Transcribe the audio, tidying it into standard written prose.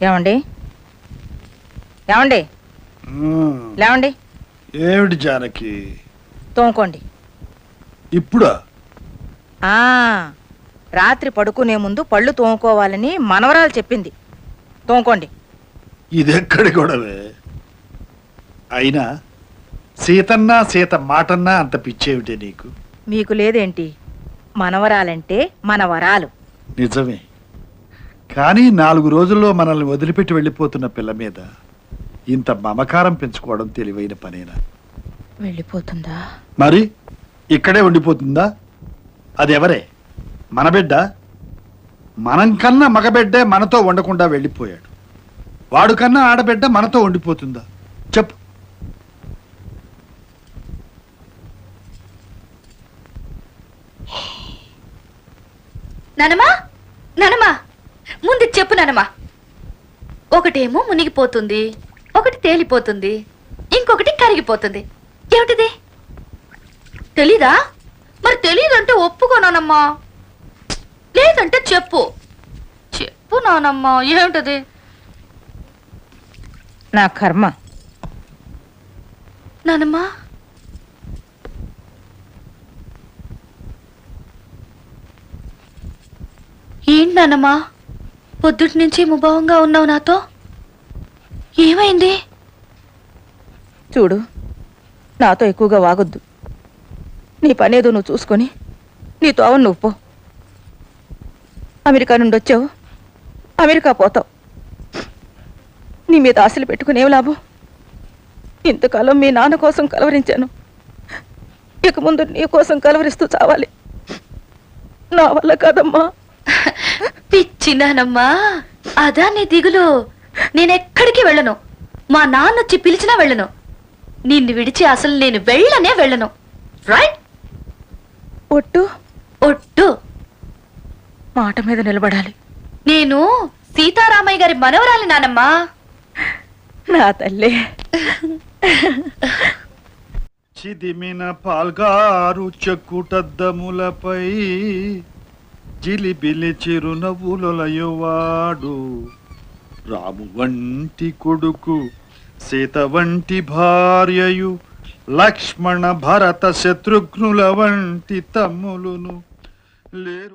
ఏమండి ఏమండి లేవండి. ఏమిటి జానకి? తోముకోండి. ఇప్పుడా? రాత్రి పడుకునే ముందు పళ్ళు తోముకోవాలని మనవరాలు చెప్పింది. తోముకోండి. ఇదెక్కడి గొడవే? అయినా సీతన్నా సీత మాటన్నా అంత పిచ్చేమిటే నీకు? మీకు లేదేంటి? మనవరాలంటే మనవరాలు. నిజమే, కానీ 4 రోజుల్లో మనల్ని వదిలిపెట్టి వెళ్ళిపోతున్న పిల్ల మీద ఇంత మమకారం పెంచుకోవడం తెలివైన పనేనా? వెళ్ళిపోతుందా? మరి ఇక్కడే ఉండిపోతుందా? అది ఎవరే? మన బిడ్డ. మనం కన్నా మగబిడ్డే మనతో ఉండకుండా వెళ్ళిపోయాడు. వాడు కన్నా ఆడబిడ్డ మనతో ఉండిపోతుందా చెప్పు? నానమ్మా, నానమ్మా, ముందు చెప్పు నానమ్మా. ఒకటేమో మునిగిపోతుంది, ఒకటి తేలిపోతుంది, ఇంకొకటి కరిగిపోతుంది. ఏమిటిది? తెలీదా? మరి తెలీదంటే ఒప్పుకోనానమ్మా. లేదంటే చెప్పు. చెప్పు నానమ్మా, ఏమిటది? నా కర్మ. నానమ్మా, ఏంటి నానమ్మా పొద్దుటి నుంచి ముభావంగా ఉన్నావు నాతో? ఏమైంది? చూడు, నాతో ఎక్కువగా వాగొద్దు. నీ పనేదో నువ్వు చూసుకొని నీ తోవను నువ్వు పో. అమెరికా నుండి వచ్చావు, అమెరికా పోతావు. నీ మీద ఆశలు పెట్టుకునేవి లాభం? ఇంతకాలం మీ నాన్న కోసం కలవరించాను, ఇక ముందు నీ కోసం కలవరిస్తూ చావాలి. నా వల్ల కాదమ్మా. పిచ్చి నానమ్మా, అదా నీ దిగులు? నేనెక్కడికి వెళ్ళను. మా నాన్న వచ్చి పిలిచినా వెళ్ళను. నిన్ను విడిచి అసలు నేను వెళ్ళనే వెళ్ళను. రైట్? ఒట్టు? ఒట్టు. మాట మీద నిలబడాలి. నేను సీతారామయ్య గారి మనవరాలి నానమ్మా. నా తల్లి. చిదిమిన పాల్గారు చెక్కుటద్దములపై జిలిబిలి చిరునవ్వులయువాడు. రాము వంటి కొడుకు, సీత వంటి భార్యయు, లక్ష్మణ భరత శత్రుఘ్నుల వంటి తమ్ములును లేరు.